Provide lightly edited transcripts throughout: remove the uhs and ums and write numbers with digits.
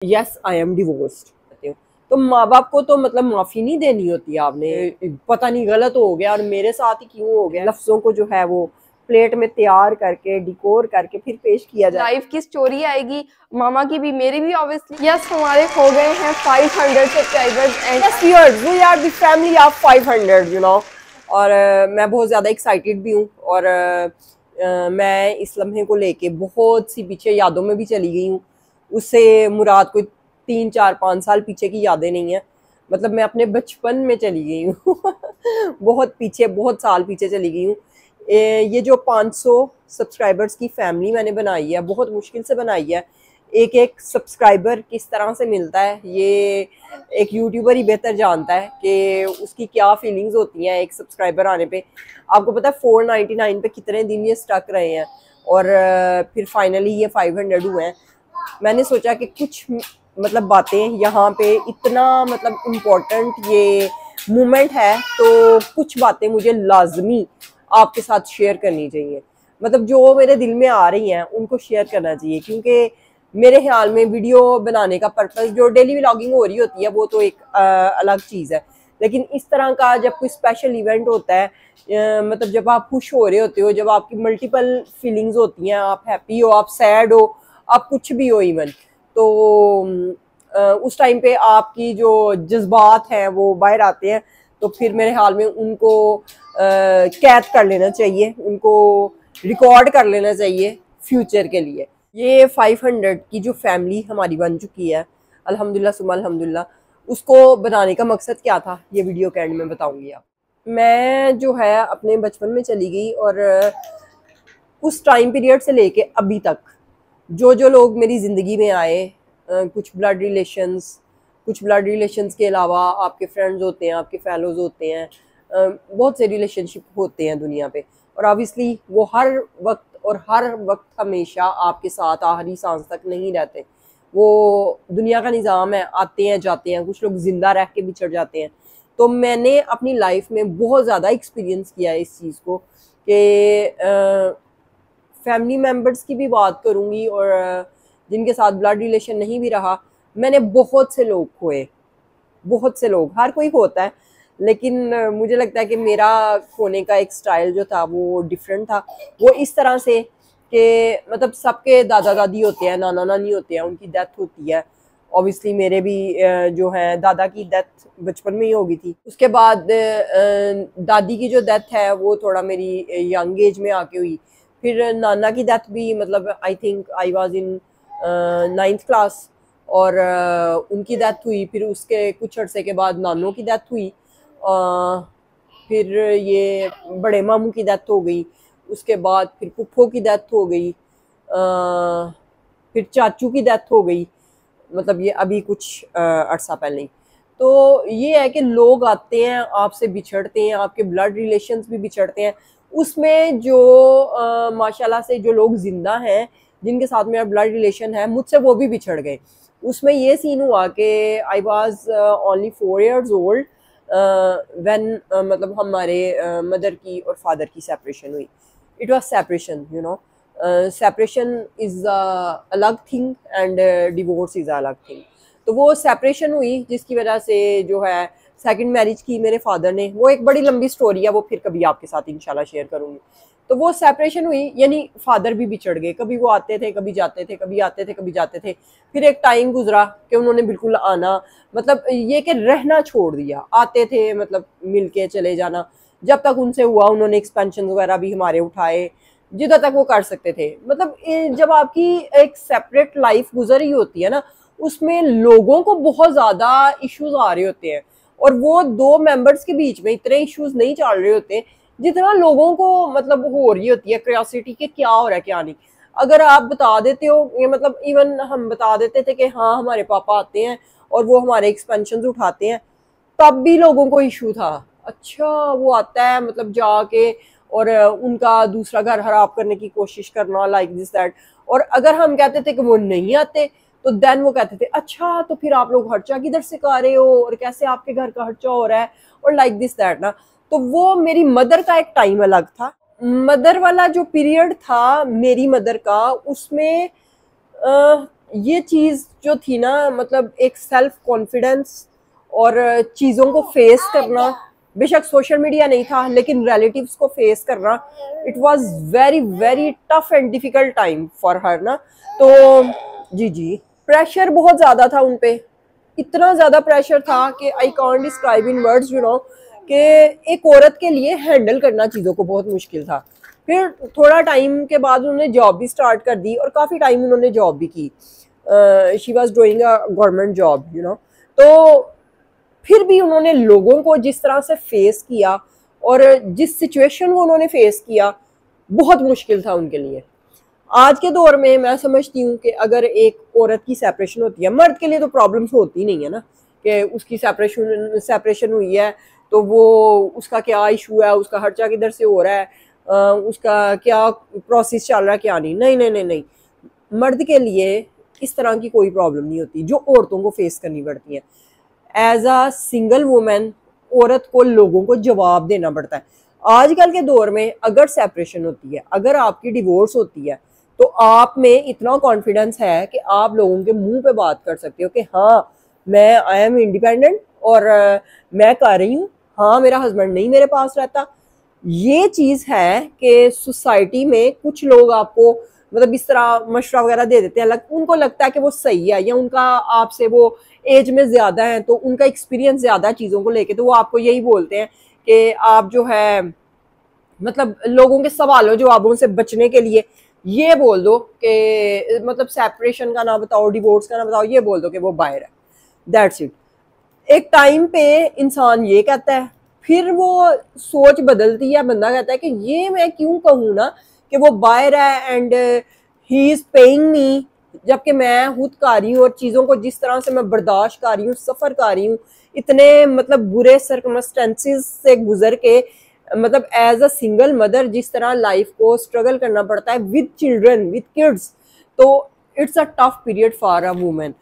Yes I am divorced. तो माँ बाप को तो मतलब माफी नहीं देनी होती आपने, पता नहीं गलत हो गया और मेरे साथ ही क्यों हो गया। लफ्जों को जो है वो प्लेट में तैयार करके डिकोर करके फिर पेश किया जाए। लाइफ की स्टोरी आएगी, मामा की भी मेरी भी ऑब्वियसली। यस हमारे हो गए हैं 500 subscribers and yes we are the family of 500 you know. और मैं बहुत ज़्यादा एक्साइटेड भी हूँ और मैं इस लम्हे को लेके बहुत सी पीछे यादों में भी चली गई हूँ। उससे मुराद कोई 3 4 5 साल पीछे की यादें नहीं है, मतलब मैं अपने बचपन में चली गई हूँ बहुत पीछे, बहुत साल पीछे चली गई हूँ। ये जो 500 सब्सक्राइबर्स की फैमिली मैंने बनाई है, बहुत मुश्किल से बनाई है। एक एक सब्सक्राइबर किस तरह से मिलता है ये एक यूट्यूबर ही बेहतर जानता है कि उसकी क्या फीलिंग्स होती हैं एक सब्सक्राइबर आने पे। आपको पता है 499 पे कितने दिन ये स्टक रहे हैं और फिर फाइनली ये 500 हुए हैं। मैंने सोचा कि कुछ मतलब बातें यहाँ पे इतना मतलब इम्पोर्टेंट ये मोमेंट है तो कुछ बातें मुझे लाजमी आपके साथ शेयर करनी चाहिए। मतलब जो मेरे दिल में आ रही हैं उनको शेयर करना चाहिए, क्योंकि मेरे ख्याल में वीडियो बनाने का पर्पस जो डेली व्लॉगिंग हो रही होती है वो तो एक अलग चीज़ है, लेकिन इस तरह का जब कोई स्पेशल इवेंट होता है, मतलब जब आप खुश हो रहे होते हो, जब आपकी मल्टीपल फीलिंग्स होती हैं, आप हैप्पी हो, आप सैड हो, आप कुछ भी हो इवन, तो उस टाइम पे आपकी जो जज्बात हैं वो बाहर आते हैं। तो फिर मेरे ख्याल में उनको कैद कर लेना चाहिए, उनको रिकॉर्ड कर लेना चाहिए फ्यूचर के लिए। ये 500 की जो फैमिली हमारी बन चुकी है, अल्हम्दुलिल्लाह सुम्मा अल्हम्दुलिल्लाह, उसको बनाने का मकसद क्या था ये वीडियो के एंड में बताऊंगी आप। मैं जो है अपने बचपन में चली गई और उस टाइम पीरियड से लेके अभी तक जो जो लोग मेरी ज़िंदगी में आए, कुछ ब्लड रिलेशंस के अलावा आपके फ्रेंड्स होते हैं, आपके फेलोज होते हैं, बहुत से रिलेशनशिप होते हैं दुनिया पे, और ऑब्वियसली वो हर वक्त हमेशा आपके साथ आखिरी सांस तक नहीं रहते। वो दुनिया का निज़ाम है, आते हैं जाते हैं, कुछ लोग ज़िंदा रह के बिछड़ जाते हैं। तो मैंने अपनी लाइफ में बहुत ज़्यादा एक्सपीरियंस किया है इस चीज़ को कि फैमिली मेम्बर्स की भी बात करूँगी और जिनके साथ ब्लड रिलेशन नहीं भी रहा, मैंने बहुत से लोग खोए, बहुत से लोग, हर कोई खोता है, लेकिन मुझे लगता है कि मेरा खोने का एक स्टाइल जो था वो डिफरेंट था। वो इस तरह से कि मतलब सबके दादा दादी होते हैं, नाना नानी होते हैं, उनकी डेथ होती है। ऑब्वियसली मेरे भी जो है दादा की डेथ बचपन में ही हो गई थी। उसके बाद दादी की जो डेथ है वो थोड़ा मेरी यंग एज में आके हुई। फिर नाना की डेथ भी मतलब I think I was in 9th class और उनकी डेथ हुई। फिर उसके कुछ अरसे के बाद नानों की डेथ हुई, फिर ये बड़े मामू की डेथ हो गई, उसके बाद फिर फुफ्फो की डेथ हो गई, फिर चाचू की डेथ हो गई, मतलब ये अभी कुछ अरसा पहले ही। तो ये है कि लोग आते हैं, आपसे बिछड़ते हैं, आपके ब्लड रिलेशंस भी बिछड़ते हैं। उसमें जो माशाल्लाह से जो लोग जिंदा हैं, जिनके साथ मेरा ब्लड रिलेशन है, मुझसे वो भी बिछड़ गए। उसमें ये सीन हुआ कि I was only 4 years old when मतलब हमारे मदर की और फादर की सेपरेशन हुई। It was separation, you know, separation is अलग थिंग एंड डिवोर्स इज़ अलग थिंग। तो वो सेपरेशन हुई जिसकी वजह से जो है सेकंड मैरिज की मेरे फादर ने। वो एक बड़ी लंबी स्टोरी है, वो फिर कभी आपके साथ इंशाल्लाह शेयर करूँगी। तो वो सेपरेशन हुई, यानी फादर भी बिछड़ गए, कभी वो आते थे कभी जाते थे, कभी आते थे कभी जाते थे। फिर एक टाइम गुजरा कि उन्होंने बिल्कुल आना, मतलब ये कि रहना छोड़ दिया। आते थे मतलब मिल के चले जाना, जब तक उनसे हुआ उन्होंने एक्सपेंशन वगैरह भी हमारे उठाए जिधर तक वो कर सकते थे। मतलब जब आपकी एक सेपरेट लाइफ गुजर रही होती है ना, उसमें लोगों को बहुत ज़्यादा इश्यूज आ रहे होते हैं, और वो दो मेंबर्स के बीच में इतने इश्यूज नहीं चल रहे होते जितना लोगों को मतलब हो रही होती है क्यूरियोसिटी के क्या हो रहा है क्या नहीं। अगर आप बता देते हो, ये मतलब इवन हम बता देते थे कि हाँ हमारे पापा आते हैं और वो हमारे एक्सपेंशन उठाते हैं, तब भी लोगों को इशू था। अच्छा वो आता है मतलब जाके और उनका दूसरा घर खराब करने की कोशिश करना, लाइक दिस दैट। और अगर हम कहते थे कि वो नहीं आते तो देन वो कहते थे अच्छा तो फिर आप लोग खर्चा किधर से कर रहे हो और कैसे आपके घर का खर्चा हो रहा है, और लाइक दिस दैट ना। तो वो मेरी मदर का एक टाइम अलग था। मदर वाला जो पीरियड था मेरी मदर का, उसमें ये चीज़ जो थी ना, मतलब एक सेल्फ कॉन्फिडेंस और चीज़ों को फेस करना, बेशक सोशल मीडिया नहीं था लेकिन रिलेटिव्स को फेस करना, it was very very tough and difficult time for her ना। तो जी जी, प्रेशर बहुत ज़्यादा था उन पे, इतना ज़्यादा प्रेशर था कि I can't describe in words, you know, कि एक औरत के लिए हैंडल करना चीज़ों को बहुत मुश्किल था। फिर थोड़ा टाइम के बाद उन्होंने जॉब भी स्टार्ट कर दी और काफ़ी टाइम उन्होंने जॉब भी की। She was doing a government job, you know. तो फिर भी उन्होंने लोगों को जिस तरह से फेस किया और जिस सिचुएशन को उन्होंने फेस किया, बहुत मुश्किल था उनके लिए। आज के दौर में मैं समझती हूँ कि अगर एक औरत की सेपरेशन होती है, मर्द के लिए तो प्रॉब्लम्स होती नहीं है ना, कि उसकी सेपरेशन हुई है तो वो उसका क्या इशू है, उसका खर्चा किधर से हो रहा है, उसका क्या प्रोसेस चल रहा है, क्या नहीं। नहीं नहीं नहीं नहीं, मर्द के लिए इस तरह की कोई प्रॉब्लम नहीं होती जो औरतों को फेस करनी पड़ती है। एज अ सिंगल वुमेन औरत को लोगों को जवाब देना पड़ता है। आजकल के दौर में अगर सेपरेशन होती है, अगर आपकी डिवोर्स होती है, तो आप में इतना कॉन्फिडेंस है कि आप लोगों के मुंह पे बात कर सकते हो कि हाँ मैं आई एम इंडिपेंडेंट और मैं कर रही हूँ, हाँ मेरा हस्बैंड नहीं मेरे पास रहता। ये चीज़ है कि सोसाइटी में कुछ लोग आपको मतलब इस तरह मशवरा वगैरह दे देते हैं, उनको लगता है कि वो सही है, या उनका आपसे वो एज में ज़्यादा है तो उनका एक्सपीरियंस ज़्यादा है चीज़ों को लेके, तो वो आपको यही बोलते हैं कि आप जो है मतलब लोगों के सवालों जवाबों से बचने के लिए ये बोल दो कि मतलब सेपरेशन का ना बताओ, डिवोर्स का ना बताओ, ये बोल दो कि वो बाहर है, दैट्स इट। एक टाइम पे इंसान ये कहता है, फिर वो सोच बदलती है, बंदा कहता है कि ये मैं क्यों कहूँ ना कि वो बाहर है and he is paying me, जबकि मैं खुद कर रही हूँ और चीज़ों को जिस तरह से मैं बर्दाश्त कर रही हूँ, सफ़र कर रही हूँ, इतने मतलब बुरे सर्कमस्टेंसेस से गुजर के, मतलब एज अ सिंगल मदर जिस तरह लाइफ को स्ट्रगल करना पड़ता है विद चिल्ड्रन विद किड्स, तो it's a tough period for a women.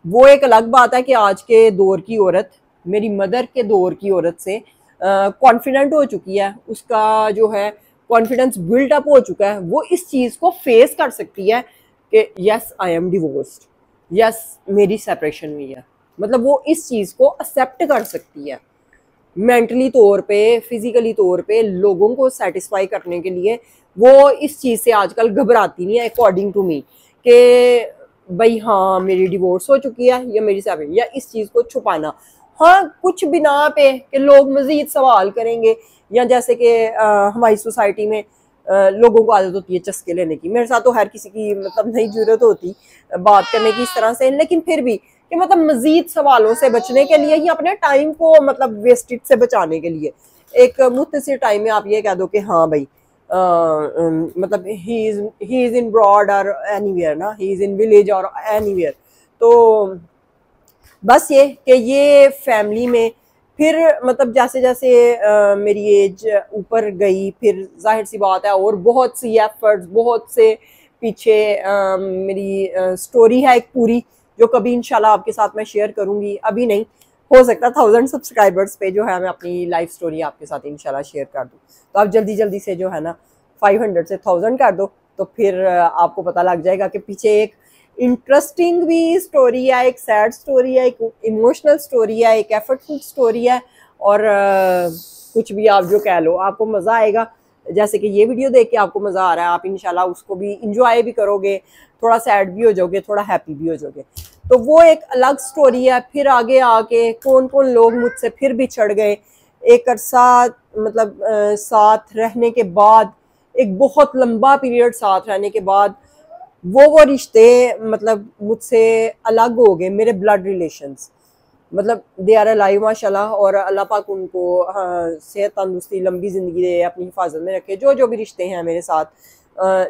वो एक अलग बात है कि आज के दौर की औरत मेरी मदर के दौर की औरत से कॉन्फिडेंट हो चुकी है, उसका जो है कॉन्फिडेंस बिल्ट अप हो चुका है, वो इस चीज़ को फेस कर सकती है कि yes I am divorced, yes मेरी सेपरेशन हुई है, मतलब वो इस चीज़ को एक्सेप्ट कर सकती है। मेंटली तौर पे, फिजिकली तौर पे लोगों को सेटिस्फाई करने के लिए वो इस चीज़ से आजकल घबराती नहीं है, अकॉर्डिंग टू मी, कि भाई हाँ मेरी डिवोर्स हो चुकी है या मेरी सेपरेशन, या इस चीज़ को छुपाना। हाँ कुछ बिना पे कि लोग मजीद सवाल करेंगे, या जैसे कि हमारी सोसाइटी में लोगों को आदत होती है चस्के लेने की, मेरे साथ तो हर किसी की मतलब नहीं जरूरत होती बात करने की इस तरह से, लेकिन फिर भी कि मतलब मजीद सवालों से बचने के लिए, या अपने टाइम को मतलब वेस्टेज से बचाने के लिए एक मुख्तसर टाइम में आप ये कह दो कि हाँ भाई मतलब ही इज इन ब्रॉड और एनीवेयर ना, ही इज इन विलेज और एनीवेयर। तो बस ये कि ये फैमिली में फिर मतलब जैसे जैसे मेरी एज ऊपर गई, फिर जाहिर सी बात है और बहुत सी एफर्ट्स, बहुत से पीछे मेरी स्टोरी है एक पूरी, जो कभी इंशाल्लाह आपके साथ मैं शेयर करूंगी, अभी नहीं, हो सकता 1000 सब्सक्राइबर्स पे जो है मैं अपनी लाइफ स्टोरी आपके साथ इंशाल्लाह शेयर कर दूँ। तो आप जल्दी जल्दी से जो है ना 500 से 1000 कर दो, तो फिर आपको पता लग जाएगा कि पीछे एक इंटरेस्टिंग भी स्टोरी है, एक सैड स्टोरी है, एक इमोशनल स्टोरी है, एक एफर्टफुल स्टोरी है, और कुछ भी आप जो कह लो, आपको मज़ा आएगा। जैसे कि ये वीडियो देख के आपको मज़ा आ रहा है, आप इंशाल्लाह उसको भी इंजॉय भी करोगे, थोड़ा सैड भी हो जाओगे, थोड़ा हैप्पी भी हो जाओगे। तो वो एक अलग स्टोरी है। फिर आगे आके कौन कौन लोग मुझसे फिर बिछड़ गए, एक अरसा मतलब साथ रहने के बाद, एक बहुत लंबा पीरियड साथ रहने के बाद वो रिश्ते मतलब मुझसे अलग हो गए, मेरे ब्लड रिलेशंस, मतलब दे आर अलाइव माशाल्लाह, और अल्लाह पाक उनको सेहत तंदुरुस्ती लंबी ज़िंदगी दे, अपनी हिफाजत में रखे, जो जो भी रिश्ते हैं मेरे साथ।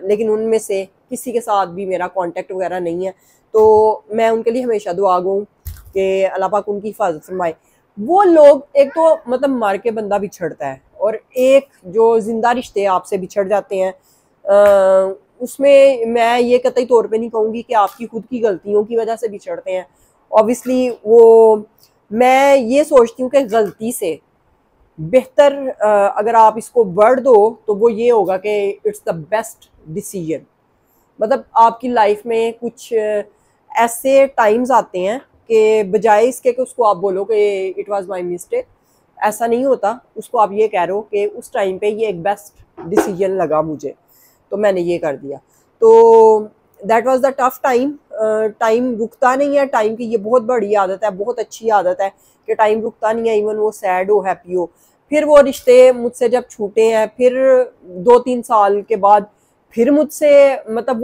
लेकिन उनमें से किसी के साथ भी मेरा कांटेक्ट वगैरह नहीं है, तो मैं उनके लिए हमेशा दुआ गो कि अल्लाह पाक उनकी हिफाजत फरमाए। वो लोग एक तो मतलब मार के बंदा बिछड़ता है, और एक जो जिंदा रिश्ते आपसे बिछड़ जाते हैं, उसमें मैं ये कतई तौर पे नहीं कहूँगी कि आपकी खुद की गलतियों की वजह से बिछड़ते हैं। ऑब्वियसली वो, मैं ये सोचती हूँ कि गलती से बेहतर अगर आप इसको वर्ड दो तो वो ये होगा कि इट्स द बेस्ट डिसीजन। मतलब आपकी लाइफ में कुछ ऐसे टाइम्स आते हैं कि बजाय इसके कि उसको आप बोलो कि इट वाज माय मिस्टेक, ऐसा नहीं होता। उसको आप ये कह रहे हो कि उस टाइम पे ये एक बेस्ट डिसीजन लगा मुझे, तो मैंने ये कर दिया। तो that was the tough time. Time रुकता नहीं है, टाइम की ये बहुत बड़ी आदत है, बहुत अच्छी आदत है कि टाइम रुकता नहीं है, इवन वो सैड हो हैप्पी हो। फिर वो रिश्ते मुझसे जब छूटे हैं, फिर 2-3 साल के बाद फिर मुझसे मतलब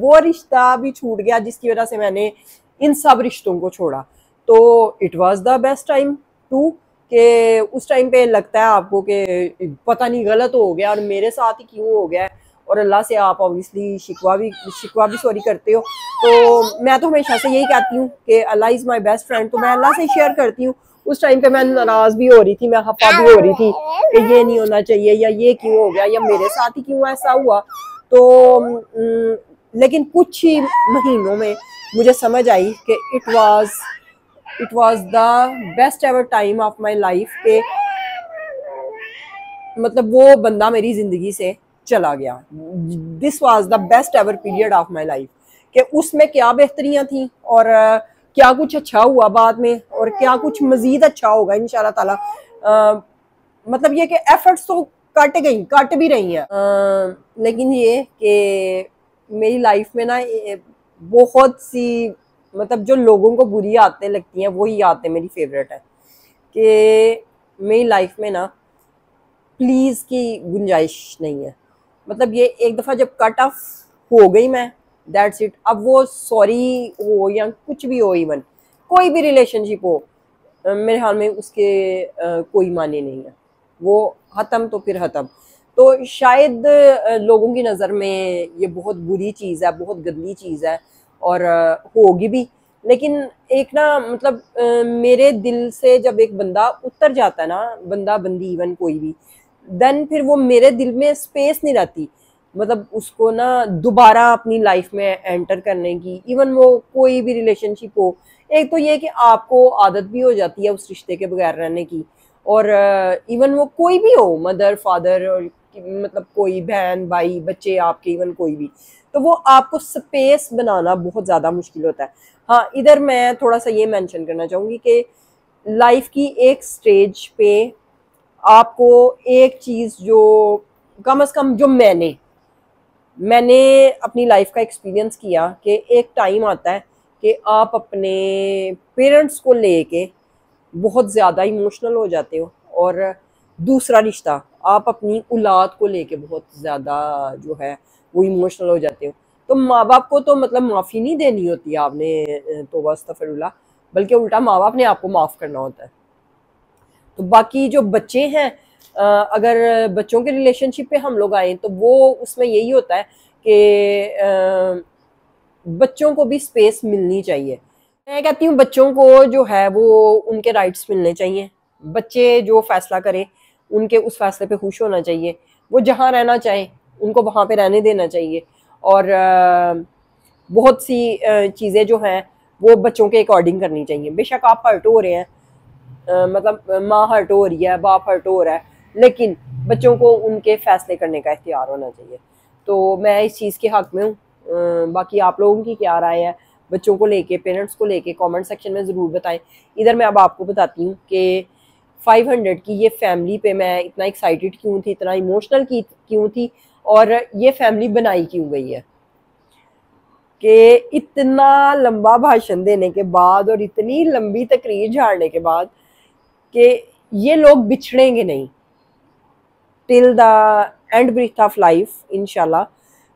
वो रिश्ता भी छूट गया जिसकी वजह से मैंने इन सब रिश्तों को छोड़ा। तो it was the best time to, कि उस टाइम पे लगता है आपको कि पता नहीं गलत हो गया और मेरे साथ ही क्यों हो गया है, और अल्लाह से आप ऑब्वियसली शिकवा भी सॉरी करते हो। तो मैं तो हमेशा से यही कहती हूँ कि अल्लाह इज़ माय बेस्ट फ्रेंड, तो मैं अल्लाह से शेयर करती हूँ। उस टाइम पे मैं नाराज़ भी हो रही थी, मैं खफा भी हो रही थी कि ये नहीं होना चाहिए, या ये क्यों हो गया, या मेरे साथ ही क्यों ऐसा हुआ। तो लेकिन कुछ ही महीनों में मुझे समझ आई कि it was the best ever time of my life, के मतलब वो बंदा मेरी जिंदगी से चला गया। This was the best ever period of my life, कि उसमें क्या बेहतरियां थी और क्या कुछ अच्छा हुआ बाद में, और क्या कुछ मजीद अच्छा होगा इंशाल्लाह ताला। मतलब ये कि एफर्ट्स तो कट भी रही हैं, लेकिन ये कि मेरी लाइफ में ना बहुत सी मतलब जो लोगों को बुरी आदतें लगती हैं वही आदतें मेरी फेवरेट है। कि मेरी लाइफ में ना प्लीज़ की गुंजाइश नहीं है। मतलब ये एक दफ़ा जब कट ऑफ हो गई मैं, दैट्स इट। अब वो सॉरी हो या कुछ भी हो, इवन कोई भी रिलेशनशिप हो, मेरे ख्याल में उसके कोई माने नहीं है। वो ख़त्म तो फिर ख़त्म। तो शायद लोगों की नज़र में ये बहुत बुरी चीज़ है, बहुत गंदी चीज़ है, और होगी भी। लेकिन एक ना मतलब मेरे दिल से जब एक बंदा उतर जाता है ना, बंदा बंदी इवन कोई भी, देन फिर वो मेरे दिल में स्पेस नहीं रहती, मतलब उसको ना दोबारा अपनी लाइफ में एंटर करने की। इवन वो कोई भी रिलेशनशिप हो, एक तो ये कि आपको आदत भी हो जाती है उस रिश्ते के बगैर रहने की, और इवन वो कोई भी हो, मदर फादर, और मतलब कोई बहन भाई बच्चे आपके, इवन कोई भी, तो वो आपको स्पेस बनाना बहुत ज़्यादा मुश्किल होता है। हाँ, इधर मैं थोड़ा सा ये मेंशन करना चाहूँगी कि लाइफ की एक स्टेज पे आपको एक चीज़ जो कम से कम जो मैंने अपनी लाइफ का एक्सपीरियंस किया, कि एक टाइम आता है कि आप अपने पेरेंट्स को लेके बहुत ज़्यादा इमोशनल हो जाते हो, और दूसरा रिश्ता आप अपनी औलाद को लेके बहुत ज़्यादा जो है वो इमोशनल हो जाते हो। तो माँ बाप को तो मतलब माफ़ी नहीं देनी होती आपने, तौबा अस्तगफिरुल्लाह, बल्कि उल्टा माँ बाप ने आपको माफ़ करना होता है। तो बाकी जो बच्चे हैं, अगर बच्चों के रिलेशनशिप पे हम लोग आए तो वो उसमें यही होता है कि बच्चों को भी स्पेस मिलनी चाहिए। मैं कहती हूँ बच्चों को जो है वो उनके राइट्स मिलने चाहिए। बच्चे जो फैसला करें उनके उस फैसले पे खुश होना चाहिए। वो जहाँ रहना चाहे उनको वहाँ पे रहने देना चाहिए, और बहुत सी चीज़ें जो हैं वो बच्चों के अकॉर्डिंग करनी चाहिए। बेशक आप हर्ट हो रहे हैं, मतलब माँ हर्ट हो रही है, बाप हर्ट हो रहा है, लेकिन बच्चों को उनके फैसले करने का इख्तियार होना चाहिए। तो मैं इस चीज़ के हक में हूँ। बाकी आप लोगों की क्या राय है बच्चों को लेके, पेरेंट्स को लेके, कमेंट सेक्शन में ज़रूर बताएं। इधर मैं अब आपको बताती हूँ कि 500 की ये फैमिली पे मैं इतना एक्साइटेड क्यों थी, इतना इमोशनल क्यों थी, और ये फैमिली बनाई क्यों गई है। कि इतना लंबा भाषण देने के बाद और इतनी लंबी तकरीर झाड़ने के बाद कि ये लोग बिछड़ेंगे नहीं till the end breath of life इंशाल्लाह।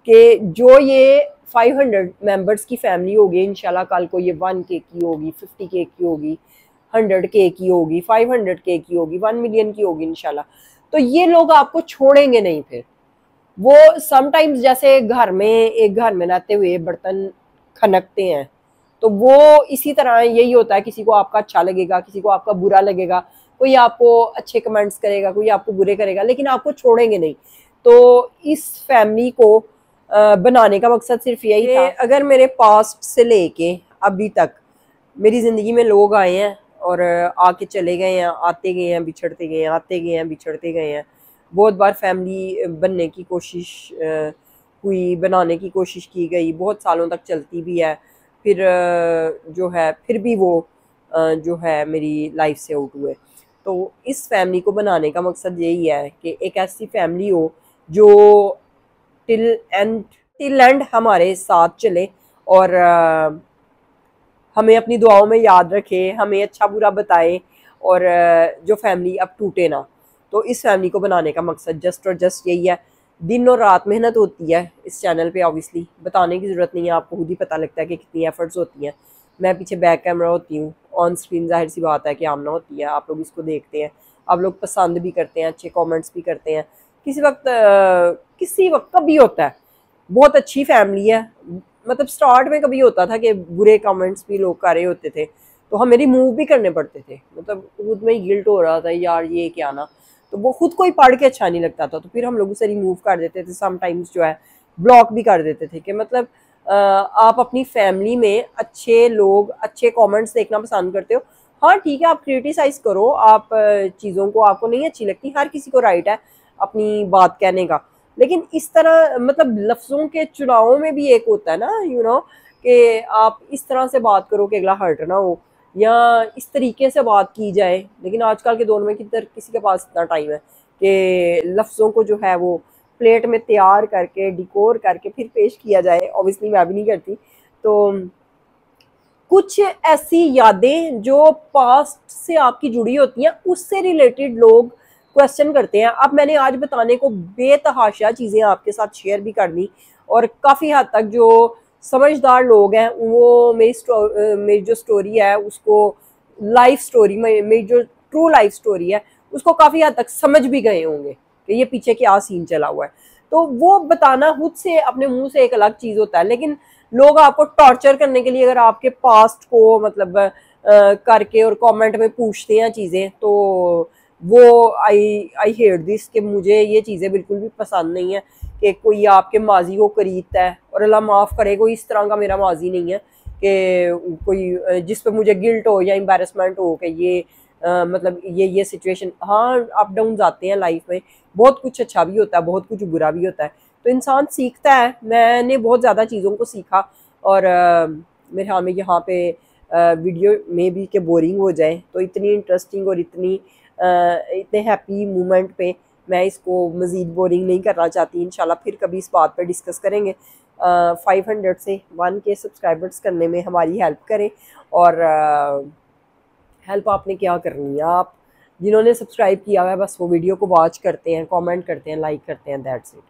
कि जो ये 500 मेंबर्स की फैमिली होगी इंशाल्लाह, कल को ये 1K की होगी, 50K की होगी, 100K की होगी, 500K की होगी, 1 मिलियन की होगी इंशाल्लाह। तो ये लोग आपको छोड़ेंगे नहीं। फिर वो समटाइम्स जैसे एक घर में रहते हुए बर्तन खनकते हैं, तो वो इसी तरह यही होता है। किसी को आपका अच्छा लगेगा, किसी को आपका बुरा लगेगा, कोई आपको अच्छे कमेंट्स करेगा, कोई आपको बुरे करेगा, लेकिन आपको छोड़ेंगे नहीं। तो इस फैमिली को बनाने का मकसद सिर्फ यही था। अगर मेरे पास्ट से लेके अभी तक मेरी ज़िंदगी में लोग आए हैं और आके चले गए हैं, आते गए हैं, बिछड़ते गए हैं, आते गए हैं, बिछड़ते गए हैं। बहुत बार फैमिली बनने की कोशिश हुई, बनाने की कोशिश की गई, बहुत सालों तक चलती भी है। फिर जो है फिर भी वो जो है मेरी लाइफ से आउट हुए। तो इस फैमिली को बनाने का मकसद यही है कि एक ऐसी फैमिली हो जो टिल एंड हमारे साथ चले और हमें अपनी दुआओं में याद रखे, हमें अच्छा बुरा बताए और जो फैमिली अब टूटे ना। तो इस फैमिली को बनाने का मकसद जस्ट और जस्ट यही है। दिन और रात मेहनत होती है इस चैनल पे, ऑब्वियसली बताने की ज़रूरत नहीं है, आपको खुद ही पता लगता है कि कितनी एफर्ट्स होती हैं। मैं पीछे बैक कैमरा होती हूँ, ऑन स्क्रीन जाहिर सी बात है कि आमना होती है, आप लोग इसको देखते हैं, आप लोग पसंद भी करते हैं, अच्छे कमेंट्स भी करते हैं। किसी वक्त कभी होता है, बहुत अच्छी फैमिली है, मतलब स्टार्ट में कभी होता था कि बुरे कमेंट्स भी लोग कर रहे होते थे तो हमें रिमूव भी करने पड़ते थे, मतलब खुद में गिल्ट हो रहा था यार ये क्या ना, तो वो खुद को ही पढ़ के अच्छा नहीं लगता था, तो फिर हम लोग उसे रिमूव कर देते थे, समटाइम्स जो है ब्लॉक भी कर देते थे कि मतलब आप अपनी फैमिली में अच्छे लोग अच्छे कमेंट्स देखना पसंद करते हो, हाँ ठीक है आप क्रिटिसाइज करो, आप चीज़ों को आपको नहीं अच्छी लगती, हर किसी को राइट है अपनी बात कहने का, लेकिन इस तरह मतलब लफ्ज़ों के चुनाव में भी एक होता है ना कि आप इस तरह से बात करो कि अगला हर्ट ना हो या इस तरीके से बात की जाए। लेकिन आजकल के दौर में किसी के पास इतना टाइम है कि लफ्ज़ों को जो है वो प्लेट में तैयार करके डिकोर करके फिर पेश किया जाए, ऑब्वियसली मैं भी नहीं करती। तो कुछ ऐसी यादें जो पास्ट से आपकी जुड़ी होती हैं उससे रिलेटेड लोग क्वेश्चन करते हैं। अब मैंने आज बताने को बेतहाशा चीज़ें आपके साथ शेयर भी कर दी और काफ़ी हद तक जो समझदार लोग हैं वो मेरी जो स्टोरी है उसको लाइफ स्टोरी मेरी जो ट्रू लाइफ स्टोरी है उसको काफ़ी हद तक समझ भी गए होंगे कि ये पीछे क्या सीन चला हुआ है। तो वो बताना खुद से अपने मुंह से एक अलग चीज़ होता है, लेकिन लोग आपको टॉर्चर करने के लिए अगर आपके पास्ट को मतलब करके और कमेंट में पूछते हैं चीज़ें, तो वो आई हेट दिस कि मुझे ये चीज़ें बिल्कुल भी पसंद नहीं है कि कोई आपके माजी को खरीदता है, और अल्लाह माफ़ करे कोई इस तरह का मेरा माजी नहीं है कि कोई जिस पे मुझे गिल्ट हो या एम्बैरेसमेंट हो कि ये मतलब ये सिचुएशन। हाँ अप डाउन आते हैं लाइफ में, बहुत कुछ अच्छा भी होता है बहुत कुछ बुरा भी होता है, तो इंसान सीखता है। मैंने बहुत ज़्यादा चीज़ों को सीखा और मेरे ख्याल में यहाँ पे वीडियो में भी कि बोरिंग हो जाए, तो इतनी इंटरेस्टिंग और इतने हैप्पी मोमेंट पे मैं इसको मज़ीद बोरिंग नहीं करना चाहती। इंशाल्लाह फिर कभी इस बात पर डिस्कस करेंगे। 500 से 1K सब्सक्राइबर्स करने में हमारी हेल्प करें, और हेल्प आपने क्या करनी है, आप जिन्होंने सब्सक्राइब किया हुआ है बस वो वीडियो को वॉच करते हैं, कमेंट करते हैं, लाइक करते हैं, दैट्स इट।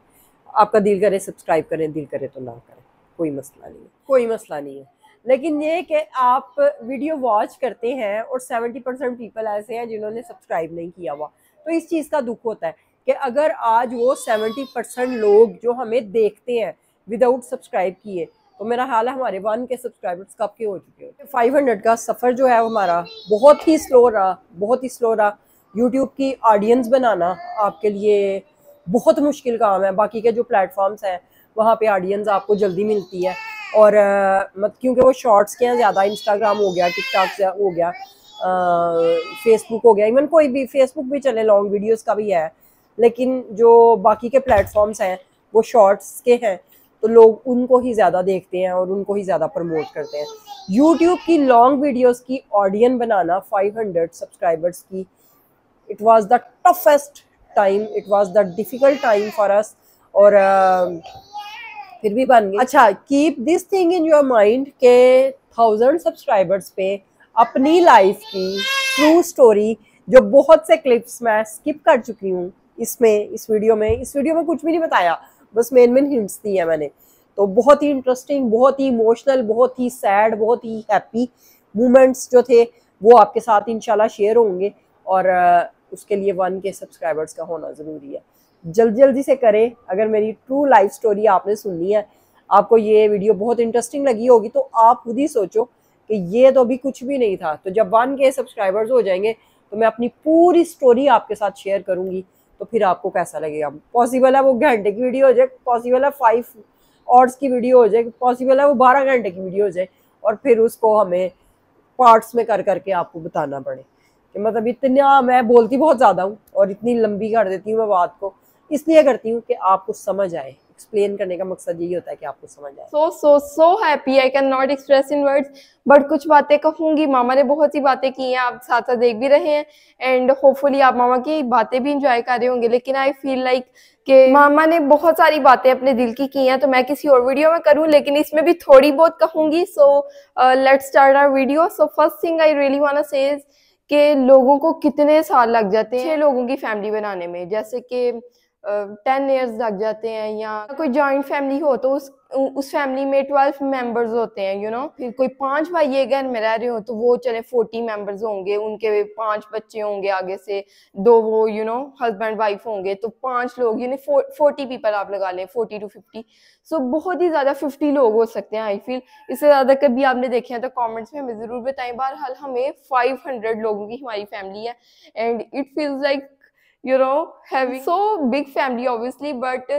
आपका दिल करे सब्सक्राइब करें, दिल करे तो ना करें, कोई मसला नहीं है, कोई मसला नहीं है। लेकिन ये कि आप वीडियो वॉच करते हैं और 70% पीपल ऐसे हैं जिन्होंने सब्सक्राइब नहीं किया हुआ, तो इस चीज़ का दुख होता है कि अगर आज वो 70% लोग जो हमें देखते हैं विदाउट सब्सक्राइब किए, तो मेरा हाल है हमारे 1K सब्सक्राइबर्स कब के हो चुके होते। 500 का सफ़र जो है हमारा बहुत ही स्लो रहा, बहुत ही स्लो रहा। यूट्यूब की ऑडियंस बनाना आपके लिए बहुत मुश्किल काम है, बाकी के जो प्लेटफॉर्म्स हैं वहाँ पे ऑडियंस आपको जल्दी मिलती है, और क्योंकि वो शॉर्ट्स के हैं ज़्यादा, इंस्टाग्राम हो गया, टिकटॉक हो गया, फेसबुक हो गया, इवन कोई भी फेसबुक भी चले, लॉन्ग वीडियोस का भी है, लेकिन जो बाकी के प्लेटफॉर्म्स हैं वो शॉर्ट्स के हैं, तो लोग उनको ही ज़्यादा देखते हैं और उनको ही ज़्यादा प्रमोट करते हैं। यूट्यूब की लॉन्ग वीडियोस की ऑडियंस बनाना 500 सब्सक्राइबर्स की, it was the toughest time, it was the difficult time for us, और फिर भी बन गई। अच्छा, keep this thing in your mind के 1000 सब्सक्राइबर्स पे अपनी लाइफ की ट्रू स्टोरी, जो बहुत से क्लिप्स मैं स्किप कर चुकी हूँ इस वीडियो में कुछ भी नहीं बताया, बस मेन हिंट्स दी है मैंने, तो बहुत ही इंटरेस्टिंग, बहुत ही इमोशनल, बहुत ही सैड, बहुत ही हैप्पी मोमेंट्स जो थे वो आपके साथ इंशाल्लाह शेयर होंगे, और उसके लिए 1K सब्सक्राइबर्स का होना ज़रूरी है। जल्दी से करें। अगर मेरी ट्रू लाइफ स्टोरी आपने सुननी है, आपको ये वीडियो बहुत इंटरेस्टिंग लगी होगी, तो आप खुद ही सोचो कि ये तो अभी कुछ भी नहीं था, तो जब 1K सब्सक्राइबर्स हो जाएंगे तो मैं अपनी पूरी स्टोरी आपके साथ शेयर करूंगी, तो फिर आपको कैसा लगेगा। पॉसिबल है वो घंटे की वीडियो हो जाए, पॉसिबल है 5 आवर्स की वीडियो हो जाए, पॉसिबल है वो 12 घंटे की वीडियो हो जाए, और फिर उसको हमें पार्ट्स में कर करके आपको बताना पड़े कि मतलब इतना मैं बोलती बहुत ज़्यादा हूँ और इतनी लंबी कर देती हूँ मैं बात को, इसलिए करती हूँ कि आपको समझ आए, एक्सप्लेन करने का मकसद यही होता है कि आपको समझ आए। So happy, I can not express in words, but कुछ बातें कहूंगी। मामा ने बहुत सी बातें की हैं, आप साथ साथ देख भी रहे हैं, एंड होपफुली आप मामा की बातें भी इंजॉय कर रहे होंगे। लेकिन आई फील लाइक कि मामा ने बहुत सारी बातें अपने दिल की हैं, तो मैं किसी और वीडियो में करूं, लेकिन इसमें भी थोड़ी बहुत कहूंगी। So let's start our video. So first thing I really want to say is कि लोगों को कितने साल लग जाते हैं 6 लोगों की फैमिली बनाने में, जैसे कि 10 ईयर्स लग जाते हैं, या कोई जॉइंट फैमिली हो तो उस फैमिली में 12 मेंबर्स होते हैं, यू नो। फिर कोई 5 भाई एक घर में रह रहे हो तो वो चले 40 मेंबर्स होंगे, उनके 5 बच्चे होंगे, आगे से 2 वो यू नो हस्बैंड वाइफ होंगे, तो 5 लोग, यानी 40 पीपल आप लगा लें, 40 to 50। सो बहुत ही ज्यादा 50 लोग हो सकते हैं आई फील। इससे ज्यादा कभी आपने देखे हैं तो कमेंट्स में हमें जरूर बताएं। बहरहाल हमें 500 लोगों की हमारी फैमिली है, and it feels like having so big family obviously, but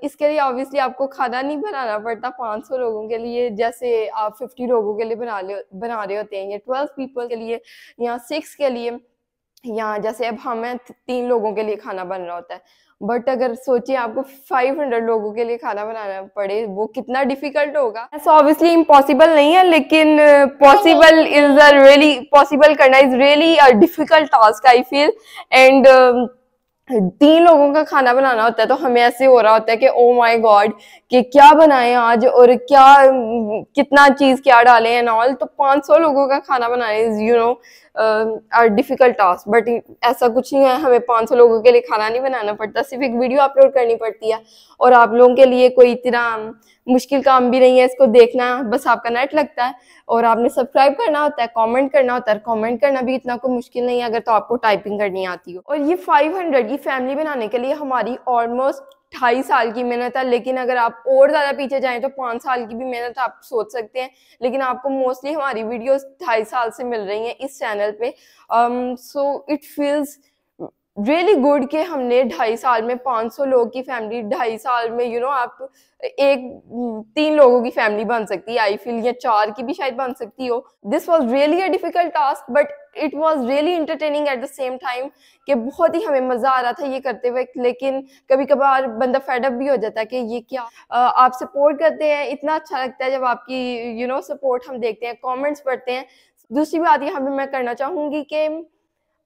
इसके लिए obviously आपको खाना नहीं बनाना पड़ता 500 लोगों के लिए, जैसे आप 50 लोगों के लिए बना रहे होते हैं, या 12 पीपल के लिए, या 6 के लिए, या जैसे अब हमें 3 लोगों के लिए खाना बन रहा होता है। बट अगर सोचिए आपको 500 लोगों के लिए खाना बनाना पड़े, वो कितना डिफिकल्ट होगा। ऐसा ऑब्वियसली इम्पॉसिबल नहीं है, लेकिन possible is a really, possible करना is really a difficult task I feel. And 3 लोगों का खाना बनाना होता है तो हमें ऐसे हो रहा होता है कि ओ माय गॉड कि क्या बनाए आज, और क्या कितना चीज क्या डालें एंड ऑल। तो 500 लोगों का खाना बनाना is you know difficult task, but ऐसा कुछ नहीं है, हमें 500 लोगों के लिए खाना नहीं बनाना पड़ता, सिर्फ एक वीडियो अपलोड करनी पड़ती है, और आप लोगों के लिए कोई इतना मुश्किल काम भी नहीं है इसको देखना, बस आपका नेट लगता है और आपने सब्सक्राइब करना होता है, कमेंट करना होता है। कमेंट करना भी इतना कोई मुश्किल नहीं है अगर तो आपको टाइपिंग करनी आती हो। और ये 500 की फैमिली बनाने के लिए हमारी ऑलमोस्ट 2.5 साल की मेहनत है, लेकिन अगर आप और ज्यादा पीछे जाएं तो 5 साल की भी मेहनत आप सोच सकते हैं, लेकिन आपको मोस्टली हमारी वीडियोस 2.5 साल से मिल रही हैं इस चैनल पे। So it feels really good कि हमने 2.5 साल में 500 लोगों की फैमिली, 2.5 साल में यू नो आप 3 लोगों की फैमिली बन सकती है आई फील, या 4 की भी शायद बन सकती हो। This was really a difficult task, but it was really entertaining at the same time, कि बहुत ही हमें मजा आ रहा था ये करते हुए। लेकिन कभी कभार बंदा फेड अप भी हो जाता है कि ये क्या, आप सपोर्ट करते हैं, इतना अच्छा लगता है जब आपकी यू नो सपोर्ट हम देखते हैं, कॉमेंट्स पढ़ते हैं। दूसरी बात यहाँ पे मैं करना चाहूंगी कि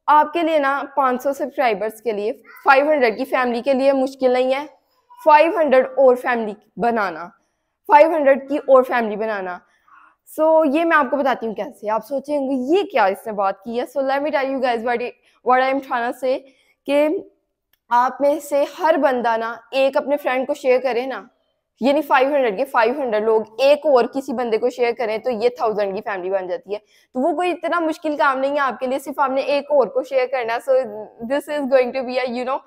आपके लिए ना 500 सब्सक्राइबर्स के लिए 500 की फैमिली के लिए मुश्किल नहीं है, 500 और फैमिली बनाना, 500 की और फैमिली बनाना। सो ये मैं आपको बताती हूँ कैसे। आप सोचेंगे ये क्या इसने बात की है। So let me tell you guys what I am trying to say, कि आप में से हर बंदा ना एक अपने फ्रेंड को शेयर करे ना, यानी 500 के 500 लोग एक और किसी बंदे को शेयर करें तो ये 1000 की फैमिली बन जाती है। तो वो कोई इतना मुश्किल काम नहीं है आपके लिए, सिर्फ आपने एक और को शेयर करना है। So this is going to be a you know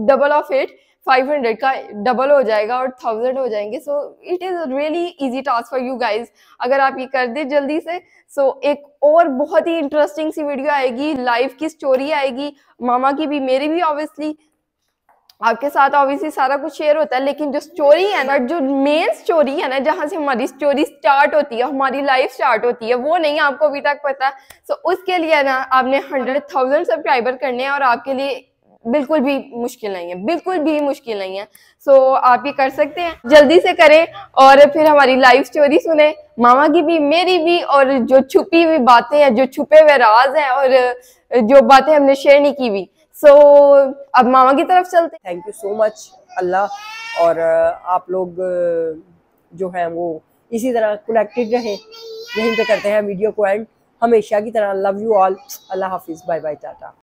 double of it, 500 का डबल हो जाएगा और 1000 हो जाएंगे। So it is really easy task for you guys, अगर आप ये कर दे जल्दी से। सो एक और बहुत ही इंटरेस्टिंग सी वीडियो आएगी, लाइफ की स्टोरी आएगी, मामा की भी मेरी भी, ऑब्वियसली आपके साथ ऑब्वियसली सारा कुछ शेयर होता है, लेकिन जो स्टोरी है ना, जो मेन स्टोरी है ना, जहाँ से हमारी स्टोरी स्टार्ट होती है, हमारी लाइफ स्टार्ट होती है, वो नहीं आपको अभी तक पता। सो उसके लिए ना आपने 100,000 सब्सक्राइबर करने हैं, और आपके लिए बिल्कुल भी मुश्किल नहीं है, बिल्कुल भी मुश्किल नहीं है। सो आप ये कर सकते हैं, जल्दी से करें और फिर हमारी लाइफ स्टोरी सुने, मामा की भी मेरी भी, और जो छुपी हुई बातें हैं, जो छुपे हुए राज हैं, और जो बातें हमने शेयर नहीं की हुई। सो अब मामा की तरफ चलते हैं। थैंक यू सो मच अल्लाह, और आप लोग जो हैं वो इसी तरह कनेक्टेड रहें। यहीं पे करते हैं वीडियो को एंड, हमेशा की तरह। लव यू ऑल, अल्लाह हाफिज़, बाय बाय, टाटा।